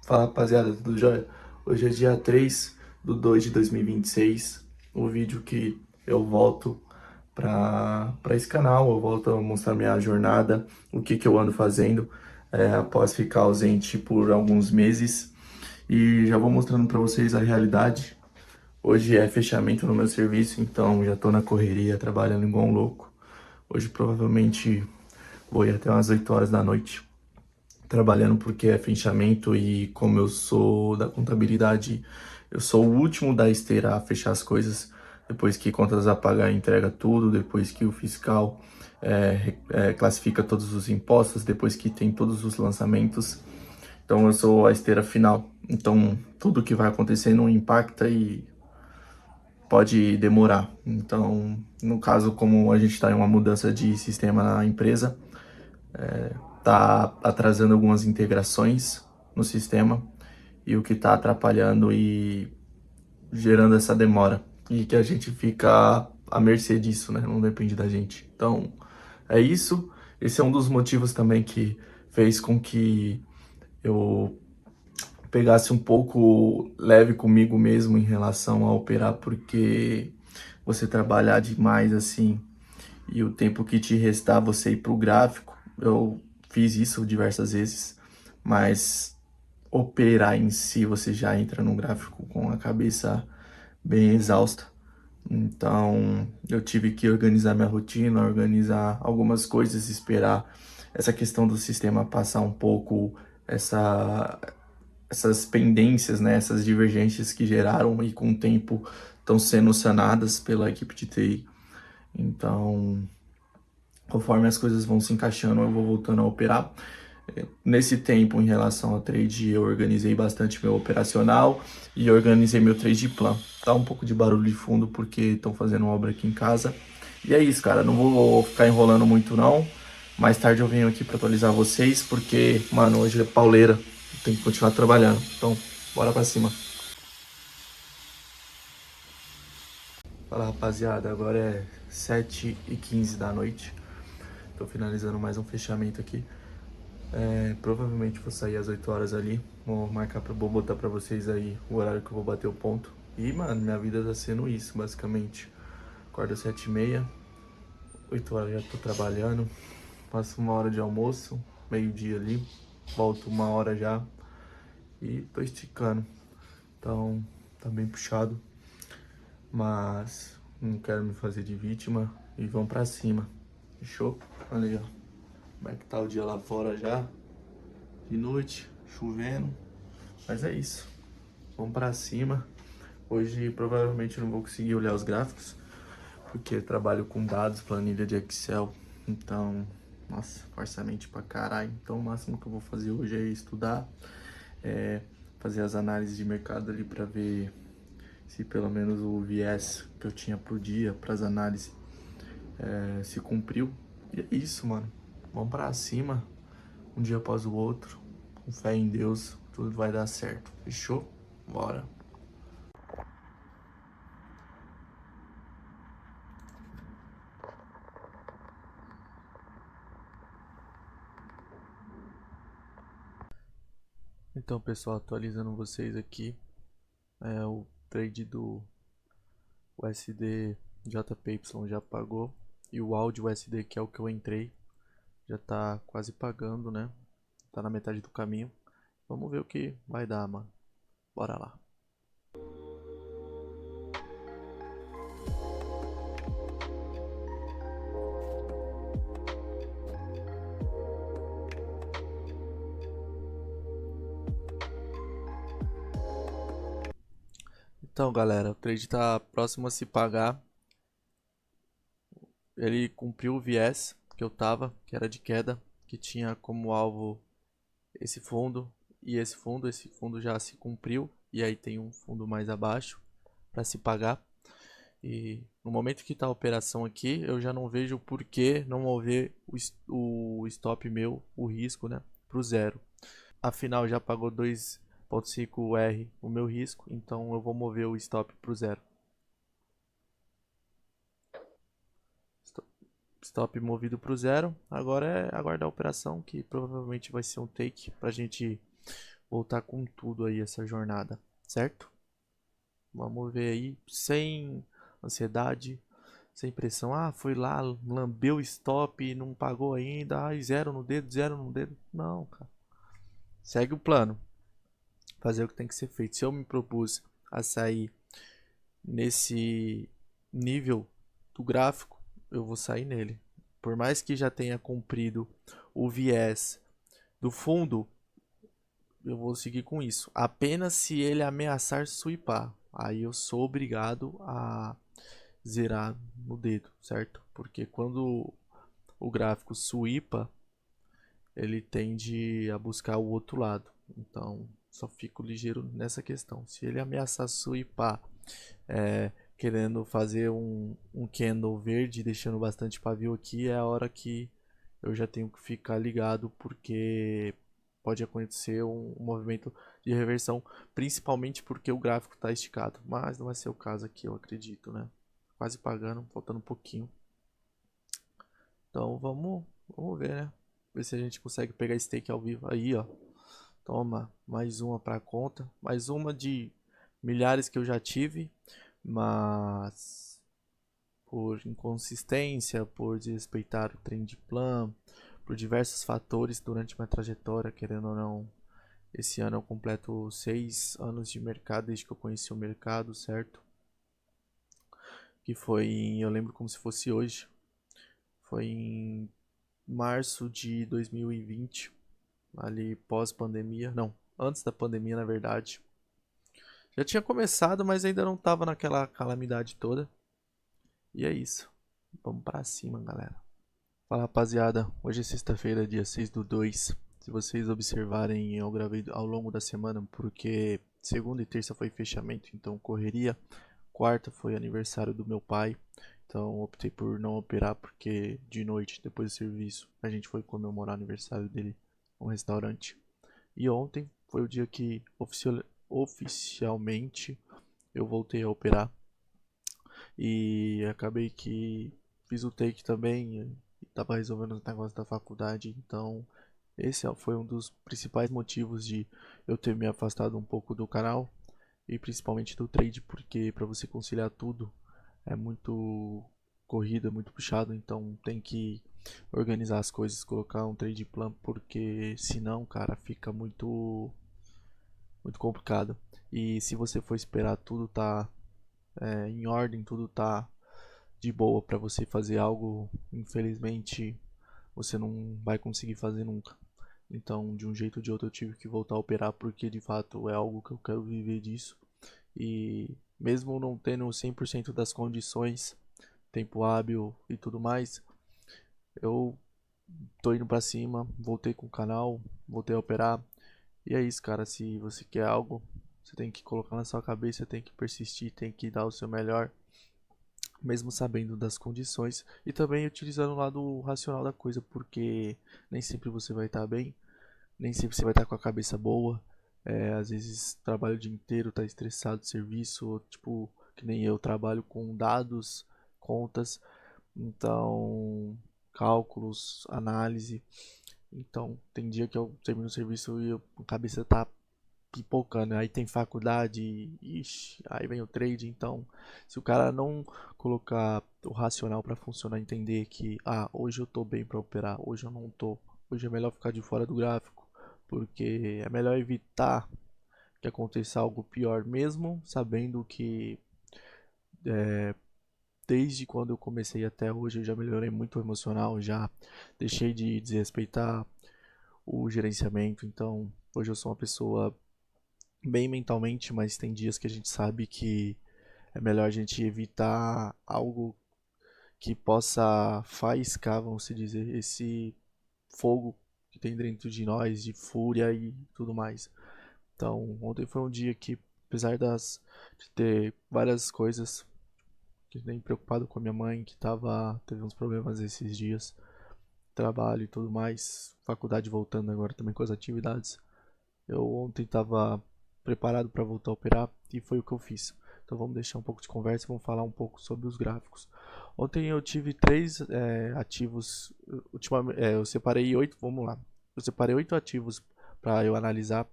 Fala rapaziada, tudo jóia? Hoje é dia 3 de 2026, o vídeo que eu volto para esse canal, eu volto a mostrar minha jornada, o que eu ando fazendo após ficar ausente por alguns meses e já vou mostrando para vocês a realidade. Hoje é fechamento no meu serviço, então já tô na correria, trabalhando igual um louco. Hoje provavelmente vou ir até umas 8 horas da noite trabalhando porque é fechamento e como eu sou da contabilidade, eu sou o último da esteira a fechar as coisas. Depois que contas a pagar, entrega tudo. Depois que o fiscal classifica todos os impostos. Depois que tem todos os lançamentos. Então eu sou a esteira final. Então tudo que vai acontecer não impacta e pode demorar. Então, no caso, como a gente está em uma mudança de sistema na empresa, tá atrasando algumas integrações no sistema e o que está atrapalhando e gerando essa demora e que a gente fica à mercê disso, né? Não depende da gente. Então, é isso. Esse é um dos motivos também que fez com que eu pegasse um pouco leve comigo mesmo em relação a operar, porque você trabalhar demais assim e o tempo que te restar você ir pro gráfico, eu fiz isso diversas vezes, mas operar em si você já entra no gráfico com a cabeça bem exausta. Então eu tive que organizar minha rotina, organizar algumas coisas, esperar essa questão do sistema passar um pouco essa, essas pendências, né, essas divergências que geraram e com o tempo estão sendo sanadas pela equipe de TI. Então, conforme as coisas vão se encaixando, eu vou voltando a operar. Nesse tempo, em relação ao trade, eu organizei bastante meu operacional e organizei meu trade plan. Tá um pouco de barulho de fundo porque estão fazendo obra aqui em casa. E é isso, cara. Não vou ficar enrolando muito, não. Mais tarde eu venho aqui para atualizar vocês porque, mano, hoje é pauleira. Tem que continuar trabalhando. Então, bora pra cima. Fala, rapaziada. Agora é 7h15 da noite. Tô finalizando mais um fechamento aqui. Provavelmente vou sair às 8 horas ali. Vou botar pra vocês aí o horário que eu vou bater o ponto. E, mano, minha vida tá sendo isso, basicamente. Acordo às 7h30, 8 horas já tô trabalhando. Passo uma hora de almoço, meio-dia ali. Volto uma hora já. E tô esticando. Então, tá bem puxado. Mas não quero me fazer de vítima. E vamos pra cima. Fechou? Olha aí, ó. Como é que tá o dia lá fora já? De noite, chovendo. Mas é isso. Vamos pra cima. Hoje provavelmente eu não vou conseguir olhar os gráficos, porque eu trabalho com dados, planilha de Excel. Então, nossa, força a mente pra caralho. Então o máximo que eu vou fazer hoje é estudar, é, fazer as análises de mercado ali pra ver se pelo menos o viés que eu tinha pro dia, pras análises, se cumpriu. E é isso, mano. Vamos pra cima, um dia após o outro, com fé em Deus, tudo vai dar certo. Fechou? Bora. Então, pessoal, atualizando vocês aqui, o trade do USD JPY já pagou e o áudio USD, que é o que eu entrei, já tá quase pagando, né? Tá na metade do caminho. Vamos ver o que vai dar, mano. Bora lá. Então, galera, o trade tá próximo a se pagar. Ele cumpriu o viés que eu tava, que era de queda, que tinha como alvo esse fundo e esse fundo. Esse fundo já se cumpriu e aí tem um fundo mais abaixo para se pagar. E no momento que está a operação aqui, eu já não vejo por que não mover o stop meu, o risco, né, para o zero. Afinal, já pagou 2,5R o meu risco, então eu vou mover o stop para o zero. Stop movido para o zero. Agora é aguardar a operação, que provavelmente vai ser um take para a gente voltar com tudo aí essa jornada, certo? Vamos ver aí, sem ansiedade, sem pressão. Ah, foi lá, lambeu o stop e não pagou ainda. Ai, zero no dedo, zero no dedo. Não, cara. Segue o plano. Fazer o que tem que ser feito. Se eu me propus a sair nesse nível do gráfico, eu vou sair nele. Por mais que já tenha cumprido o viés do fundo, eu vou seguir com isso. Apenas se ele ameaçar sweepar. Aí eu sou obrigado a zerar no dedo, certo? Porque quando o gráfico sweepa, ele tende a buscar o outro lado. Então, só fico ligeiro nessa questão. Se ele ameaçar sweepar, querendo fazer um candle verde, deixando bastante pavio aqui, é a hora que eu já tenho que ficar ligado, porque pode acontecer um movimento de reversão, principalmente porque o gráfico está esticado. Mas não vai ser o caso aqui, eu acredito, né? Quase pagando, faltando um pouquinho. Então vamos ver, né? Ver se a gente consegue pegar stake ao vivo. Aí, ó. Toma, mais uma para conta. Mais uma de milhares que eu já tive. Mas por inconsistência, por desrespeitar o trend plan, por diversos fatores durante minha trajetória, querendo ou não. Esse ano eu completo 6 anos de mercado desde que eu conheci o mercado, certo? Que foi eu lembro como se fosse hoje. Foi em março de 2020, ali pós-pandemia, não, antes da pandemia, na verdade. Já tinha começado, mas ainda não tava naquela calamidade toda. E é isso. Vamos pra cima, galera. Fala, rapaziada. Hoje é sexta-feira, dia 6 do 2. Se vocês observarem, eu gravei ao longo da semana porque segunda e terça foi fechamento, então correria. Quarta foi aniversário do meu pai, então optei por não operar porque de noite, depois do serviço, a gente foi comemorar o aniversário dele num restaurante. E ontem foi o dia que oficialmente eu voltei a operar. E acabei que fiz o take também e tava resolvendo os negócios da faculdade. Então esse foi um dos principais motivos de eu ter me afastado um pouco do canal e principalmente do trade, porque para você conciliar tudo é muito corrido, é muito puxado, então tem que organizar as coisas, colocar um trade plan, porque senão, cara, fica muito complicado. E se você for esperar tudo tá em ordem, tudo tá de boa para você fazer algo, infelizmente você não vai conseguir fazer nunca. Então, de um jeito ou de outro, eu tive que voltar a operar porque de fato é algo que eu quero viver disso. E mesmo não tendo 100% das condições, tempo hábil e tudo mais, eu tô indo pra cima, voltei com o canal, voltei a operar. E é isso, cara. Se você quer algo, você tem que colocar na sua cabeça, tem que persistir, tem que dar o seu melhor, mesmo sabendo das condições. E também utilizando o lado racional da coisa, porque nem sempre você vai estar bem, nem sempre você vai estar com a cabeça boa. Às vezes trabalha o dia inteiro, tá estressado do serviço, ou, tipo, que nem eu trabalho com dados, contas, então cálculos, análise. Então tem dia que eu termino o serviço e a cabeça tá pipocando. Aí tem faculdade, ixi, aí vem o trade. Então, se o cara não colocar o racional para funcionar, entender que hoje eu tô bem para operar, hoje eu não tô, hoje é melhor ficar de fora do gráfico, porque é melhor evitar que aconteça algo pior, mesmo sabendo que desde quando eu comecei até hoje eu já melhorei muito o emocional, já deixei de desrespeitar o gerenciamento. Então, hoje eu sou uma pessoa bem mentalmente, mas tem dias que a gente sabe que é melhor a gente evitar algo que possa faiscar, vamos se dizer, esse fogo que tem dentro de nós, de fúria e tudo mais. Então, ontem foi um dia que, apesar de ter várias coisas, que nem preocupado com a minha mãe, que teve uns problemas esses dias, trabalho e tudo mais, faculdade voltando agora também com as atividades. Eu ontem estava preparado para voltar a operar e foi o que eu fiz. Então vamos deixar um pouco de conversa e vamos falar um pouco sobre os gráficos. Ontem eu tive três ativos. Eu separei 8. Vamos lá. Eu separei 8 ativos para eu analisar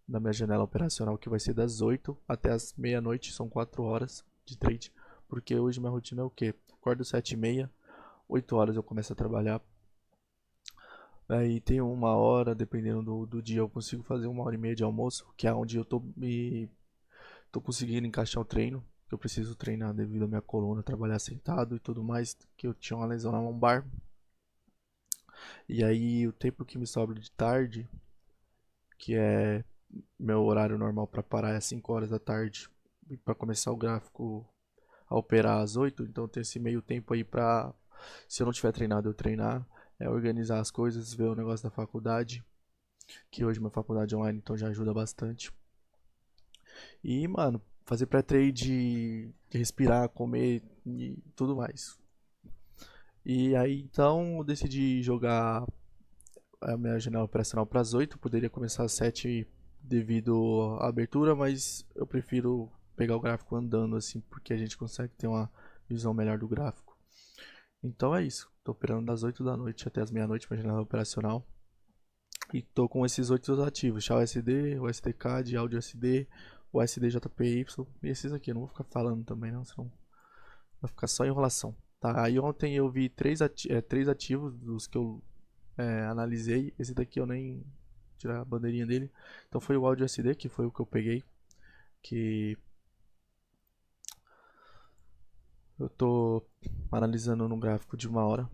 na minha janela operacional, que vai ser das 8 até as meia-noite, são 4 horas de trade. Porque hoje minha rotina é o quê? Acordo 7h30, 8 horas eu começo a trabalhar. Aí tem uma hora, dependendo do dia, eu consigo fazer 1h30 de almoço, que é onde eu tô conseguindo encaixar o treino. Que eu preciso treinar devido à minha coluna, trabalhar sentado e tudo mais, que eu tinha uma lesão na lombar. E aí o tempo que me sobra de tarde, que é meu horário normal para parar é 5 horas da tarde e para começar o gráfico a operar às 8, então tem esse meio tempo aí para, se eu não tiver treinado, eu treinar, organizar as coisas, ver o negócio da faculdade, que hoje minha faculdade é online, então já ajuda bastante. E, mano, fazer pré-trade, respirar, comer e tudo mais. E aí então eu decidi jogar a minha janela operacional para as 8, poderia começar às 7 devido à abertura, mas eu prefiro pegar o gráfico andando assim, porque a gente consegue ter uma visão melhor do gráfico. Então é isso, tô operando das 8 da noite até as meia-noite minha janela operacional. E tô com esses 8 ativos, XAUSD, o SDK, áudio SD, o SDJPY e esses aqui. Eu não vou ficar falando também não, senão vai ficar só enrolação. Tá, aí ontem eu vi três ativos dos que eu analisei. Esse daqui eu nem tirar a bandeirinha dele. Então foi o áudio SD, que foi o que eu peguei. Que eu tô analisando no gráfico de 1 hora.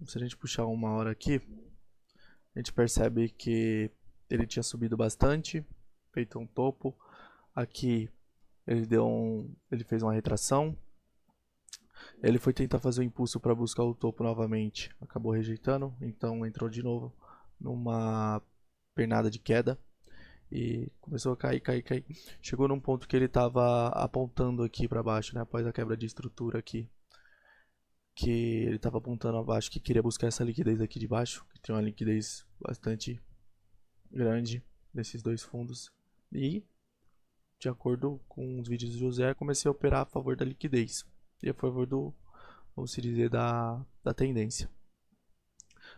Se a gente puxar 1 hora aqui, a gente percebe que ele tinha subido bastante, feito um topo. Aqui ele fez uma retração. Ele foi tentar fazer o impulso para buscar o topo novamente, acabou rejeitando, então entrou de novo numa pernada de queda e começou a cair, cair, cair. Chegou num ponto que ele estava apontando aqui para baixo, né, após a quebra de estrutura aqui, que ele estava apontando abaixo, que queria buscar essa liquidez aqui de baixo, que tem uma liquidez bastante grande nesses dois fundos. E, de acordo com os vídeos do José, comecei a operar a favor da liquidez e a favor do, vamos se dizer, da tendência.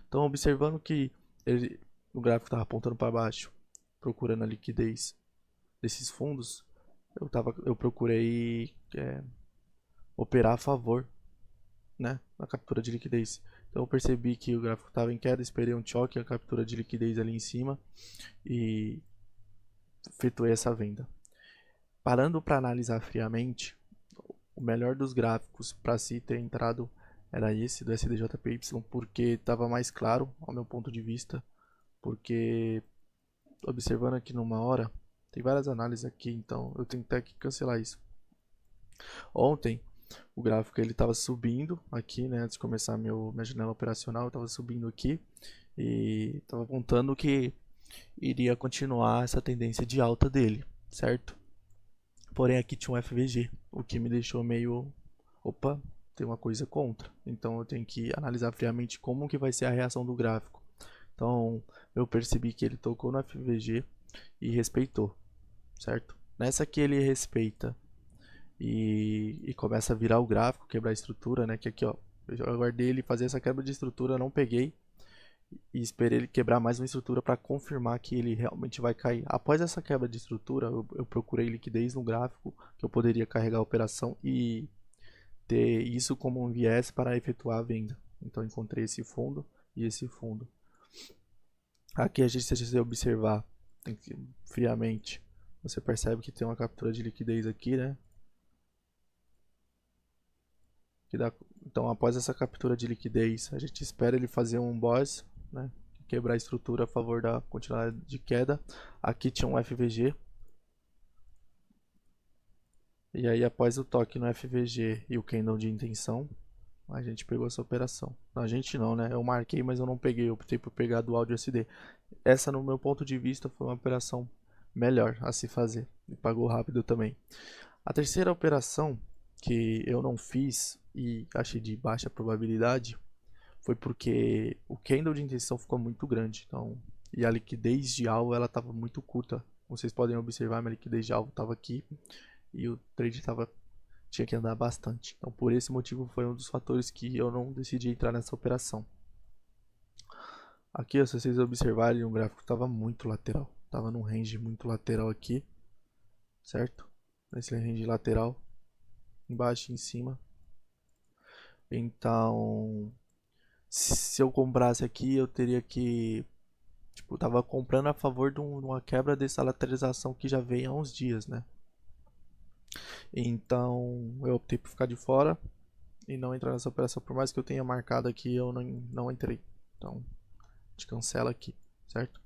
Então, observando que o gráfico estava apontando para baixo, procurando a liquidez desses fundos, eu procurei operar a favor, né, na captura de liquidez. Então eu percebi que o gráfico estava em queda, esperei um choque, a captura de liquidez ali em cima e efetuei essa venda. Parando para analisar friamente, o melhor dos gráficos para se ter entrado era esse do SDJPY, porque estava mais claro ao meu ponto de vista, porque observando aqui numa hora, tem várias análises aqui, então eu tenho até que cancelar isso. Ontem o gráfico ele estava subindo aqui, né, antes de começar minha janela operacional, estava subindo aqui e estava apontando que iria continuar essa tendência de alta dele, certo? Porém aqui tinha um FVG, o que me deixou meio, opa, tem uma coisa contra. Então eu tenho que analisar friamente como que vai ser a reação do gráfico. Então eu percebi que ele tocou no FVG e respeitou, certo? Nessa que ele respeita e começa a virar o gráfico, quebrar a estrutura, né? Que aqui, ó, eu aguardei ele fazer essa quebra de estrutura, não peguei e esperei ele quebrar mais uma estrutura para confirmar que ele realmente vai cair. Após essa quebra de estrutura, eu procurei liquidez no gráfico que eu poderia carregar a operação e ter isso como um viés para efetuar a venda. Então encontrei esse fundo e esse fundo. Aqui a gente, se você observar tem que, friamente, você percebe que tem uma captura de liquidez aqui, né? Então após essa captura de liquidez, a gente espera ele fazer um boss, né? Quebrar a estrutura a favor da continuidade de queda. Aqui tinha um FVG. E aí após o toque no FVG e o candle de intenção, a gente pegou essa operação. Não, a gente não, né? Eu marquei, mas eu não peguei. Eu optei por pegar do áudio SD. Essa, no meu ponto de vista, foi uma operação melhor a se fazer. E pagou rápido também. A terceira operação que eu não fiz e achei de baixa probabilidade foi porque o candle de intenção ficou muito grande. Então, e a liquidez de alvo ela estava muito curta. Vocês podem observar, minha liquidez de alvo estava aqui e o trade tinha que andar bastante. Então, por esse motivo, foi um dos fatores que eu não decidi entrar nessa operação. Aqui, se vocês observarem, o gráfico estava muito lateral. Tava num range muito lateral aqui, certo? Esse range lateral, embaixo e em cima. Então, se eu comprasse aqui, eu teria que... Tipo, tava comprando a favor de uma quebra dessa lateralização que já vem há uns dias, né? Então, eu optei por ficar de fora e não entrar nessa operação. Por mais que eu tenha marcado aqui, eu não entrei. Então, a gente cancela aqui, certo?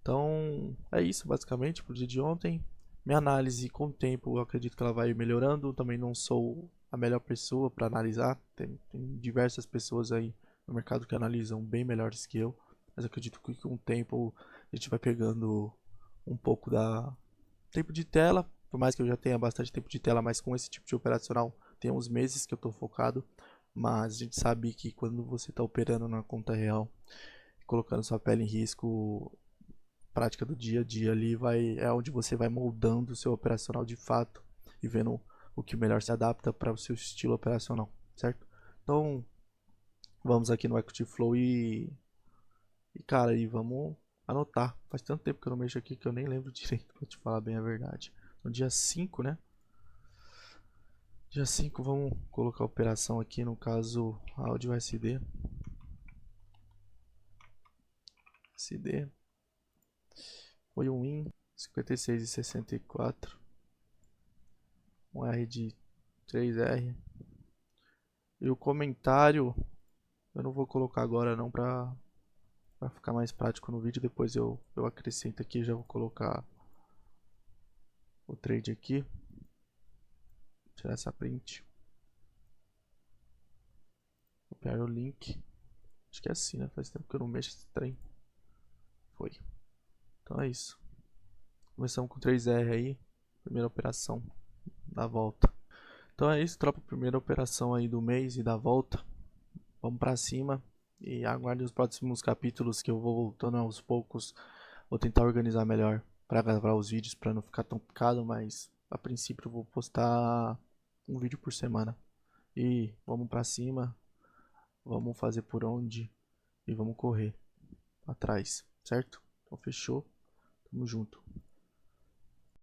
Então, é isso basicamente pro dia de ontem. Minha análise com o tempo, eu acredito que ela vai melhorando. Também não sou a melhor pessoa para analisar. Tem diversas pessoas aí no mercado que analisam bem melhores que eu. Mas acredito que com o tempo a gente vai pegando um pouco da tempo de tela. Por mais que eu já tenha bastante tempo de tela, mas com esse tipo de operacional tem uns meses que eu estou focado. Mas a gente sabe que quando você está operando na conta real, colocando sua pele em risco, prática do dia a dia ali é onde você vai moldando o seu operacional de fato e vendo o que melhor se adapta para o seu estilo operacional, certo? Então, vamos aqui no Equity Flow e cara, e vamos anotar. Faz tanto tempo que eu não mexo aqui que eu nem lembro direito, pra te falar bem a verdade. No dia 5, né? Dia 5 vamos colocar a operação aqui, no caso, áudio SD. SD. Foi um win 56,64. Um R de 3R. E o comentário eu não vou colocar agora não pra ficar mais prático no vídeo. Depois eu acrescento aqui, já vou colocar o trade aqui. Tirar essa print. Copiar o link. Acho que é assim, né? Faz tempo que eu não mexo esse trem. Foi. Então é isso. Começamos com 3R aí. Primeira operação da volta. Então é isso, tropa. Primeira operação aí do mês e da volta. Vamos pra cima. E aguarde os próximos capítulos que eu vou voltando aos poucos. Vou tentar organizar melhor para gravar os vídeos para não ficar tão picado, mas a princípio eu vou postar um vídeo por semana. E vamos pra cima. Vamos fazer por onde e vamos correr atrás, certo? Então fechou. Tamo junto.